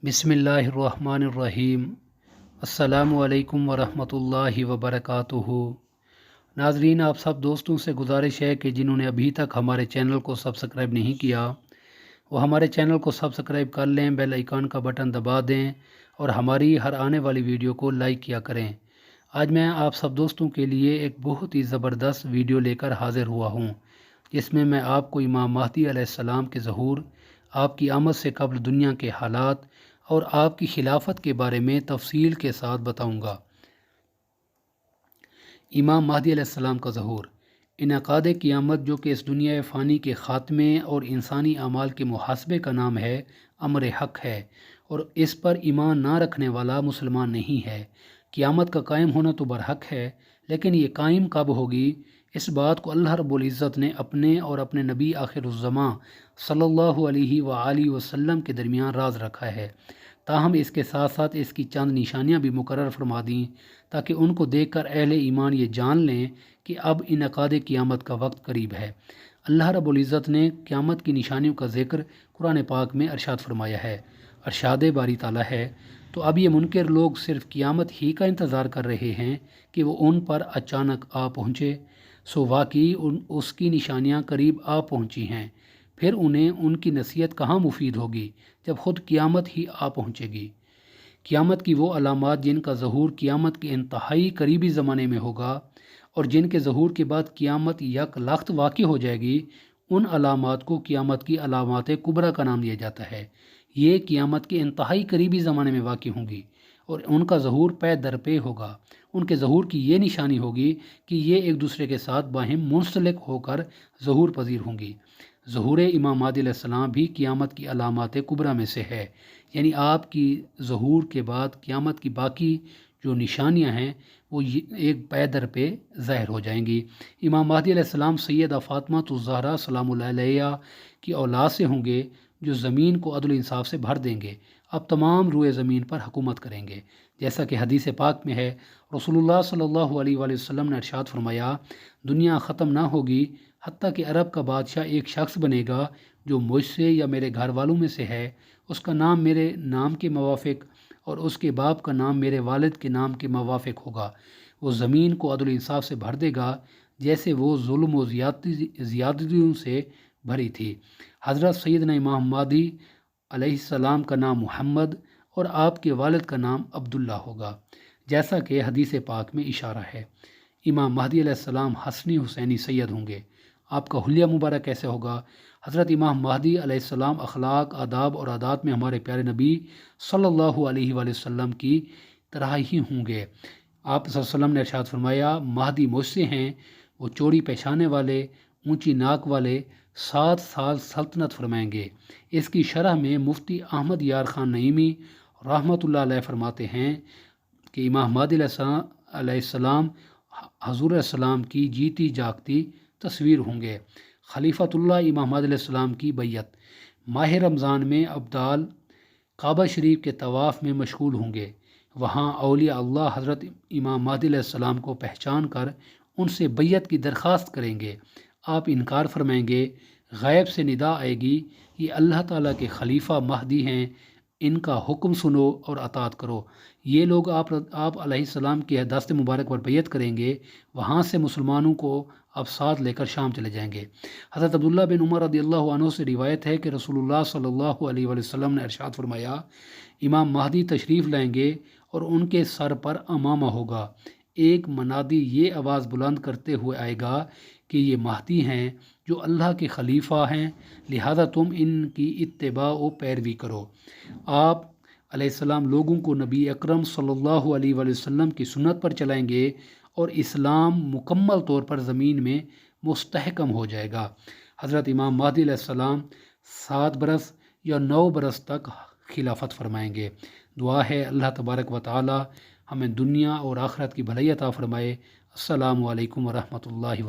बिस्मिल्लाहिर्रहमानिर्रहीम। अस्सलामु अलैकुम वरहमतुल्लाहि वबरकातुहू। नाजरीन, आप सब दोस्तों से गुजारिश है कि जिन्होंने अभी तक हमारे चैनल को सब्सक्राइब नहीं किया वो हमारे चैनल को सब्सक्राइब कर लें, बेल आइकन का बटन दबा दें और हमारी हर आने वाली वीडियो को लाइक किया करें। आज मैं आप सब दोस्तों के लिए एक बहुत ही ज़बरदस्त वीडियो लेकर हाज़िर हुआ हूँ, जिसमें मैं आपको इमाम महदी अलैहिस्सलाम के ज़हूर, आपकी आमद से कब्ल दुनिया के हालात और आपकी खिलाफत के बारे में तफसील के साथ बताऊंगा। इमाम महदी अलैहिस्सलाम का ज़हूर, इनकाद क़ियामत, जो कि इस दुनिया फ़ानी के ख़ात्मे और इंसानी अमाल के मुहासबे का नाम है, अमर हक़ है और इस पर ईमान ना रखने वाला मुसलमान नहीं है। क़ियामत का कायम होना तो बरहक है, लेकिन ये कायम कब होगी, इस बात को अल्लाह रब्बुल इज़्ज़त ने अपने और अपने नबी आखिरुज़्ज़मा सल्लल्लाहु अलैहि वसल्लम के दरमियान राज रखा है। ताहम इसके साथ साथ इसकी चंद निशानियां भी मुकर्रर फरमा दी, ताकि उनको देखकर अहले ईमान ये जान लें कि अब इनकाद क़ियामत का वक्त करीब है। अल्लाह रब्बुल इज़्ज़त ने क़ियामत की निशानियों का ज़िक्र कुरान पाक में अरशाद फरमाया है। अरशाद बारी ताला है, तो अब ये मुनकर लोग सिर्फ क़ियामत ही का इंतज़ार कर रहे हैं कि वो उन पर अचानक आ पहुँचे। सो वाकई उसकी निशानियाँ करीब आ पहुँची हैं। फिर उन्हें उनकी नसीहत कहाँ मुफीद होगी जब ख़ुद क़ियामत ही आ पहुँचेगी। क़ियामत की वो अलामात जिनका ज़हूर क़ियामत के इंतहाई करीबी ज़माने में होगा और जिनके ज़हूर के बाद क़ियामत यक लख्त वाक़ई हो जाएगी, उन अलामात को क़ियामत की अलामात कुबरा का नाम दिया जाता है। ये क़ियामत के इंतहाई करीबी ज़माने में वाक़ई होंगी और उनका ज़हूर पे दर पे होगा। उनके ज़हूर की ये निशानी होगी कि ये एक दूसरे के साथ बाहिम मुंसलिक होकर ज़हूर पजीर होंगी। ज़हूर इमाम महदी अलैहिस्सलाम भी क़ियामत की अलामात कुबरा में से है, यानी आपकी ज़हूर के बाद क़ियामत की बाकी जो निशानियां हैं वो एक पैदर पे ज़ाहिर हो जाएंगी। इमाम महदी अलैहिस्सलाम सैयदा फ़ातिमा ज़हरा सलामुल्लाह अलैहा की औलाद से होंगे, जो ज़मीन को अदल इंसाफ से भर देंगे। अब तमाम रुए ज़मीन पर हुकूमत करेंगे, जैसा कि हदीस पाक में है। रसूलुल्लाह सल्लल्लाहु अलैहि वसल्लम ने इरशाद फरमाया, दुनिया ख़त्म ना होगी हत्ता कि अरब का बादशाह एक शख्स बनेगा जो मुझसे या मेरे घर वालों में से है। उसका नाम मेरे नाम के मुवाफ़िक और उसके बाप का नाम मेरे वालिद के नाम के मुवाफ़िक होगा। वो ज़मीन को अदल इंसाफ से भर देगा जैसे वो जुल्म व ज़ियादतियों से भरी थी। हज़रत सैयदना इमाम महदी अलैहिस्सलाम का नाम मुहम्मद और आपके वालिद का नाम अब्दुल्ला होगा, जैसा कि हदीस पाक में इशारा है। इमाम महदी अलैहिस्सलाम हसनी हुसैनी सैयद होंगे। आपका हुलिया मुबारक कैसे होगा? हज़रत इमाम महदी अलैहिस्सलाम अखलाक, आदाब और आदात में हमारे प्यारे नबी सल्लल्लाहु अलैहि वसल्लम की तरह ही होंगे। आप सल्लल्लाहु अलैहि वसल्लम ने इरशाद फरमाया, महदी मुझसे हैं, वो चौड़ी पेशाने वाले, ऊंची नाक वाले, 7 साल सल्तनत फरमाएंगे। इसकी शरह में मुफ्ती अहमद यार खान नईमी रहमतुल्लाह अलैह फरमाते हैं कि इमाम महदी अलैहिस्सलाम हज़ूर सलाम की जीती जागती तस्वीर होंगे। खलीफतुल्लाह इमाम महदी अलैहिस्सलाम की बैयत, माह रमज़ान में अब्दाल काबा शरीफ के तवाफ़ में मशगूल होंगे। वहाँ औलिया अल्लाह हज़रत इमाम महदी अलैहिस्सलाम को पहचान कर उनसे बैयत की दरख्वास्त करेंगे। आप इनकार फरमाएंगे, गैब से निदा आएगी, ये अल्लाह ताला के खलीफा महदी हैं, इनका हुक्म सुनो और अतात करो। ये लोग आप अलैहिस्सलाम की दस्त मुबारक पर बैयत करेंगे। वहाँ से मुसलमानों को अब साथ लेकर शाम चले जाएंगे। हज़रत अब्दुल्लाह बिन उमर रज़ियल्लाहु अन्हु से रिवायत है कि रसूलुल्लाह सल्लल्लाहु अलैहि वसल्लम ने इरशाद फरमाया, इमाम महदी तशरीफ़ लाएंगे और उनके सर पर अमामा होगा। एक मनादी ये आवाज़ बुलंद करते हुए आएगा कि ये महदी हैं जो अल्लाह के खलीफा हैं, लिहाजा तुम इनकी इत्तिबा व पैरवी करो। आप अलैहिस्सलाम लोगों को नबी अकरम सल्लल्लाहु अलैहि वसल्लम की सुन्नत पर चलाएंगे और इस्लाम मुकम्मल तौर पर ज़मीन में मुस्तहकम हो जाएगा। हज़रत इमाम महदी अलैहिस्सलाम 7 बरस या 9 बरस तक खिलाफत फरमाएंगे। दुआ है अल्लाह तबारक व तआला हमें दुनिया और आखिरत की भलाई अता फरमाए। अस्सलामु अलैकुम व रहमतुल्लाहि।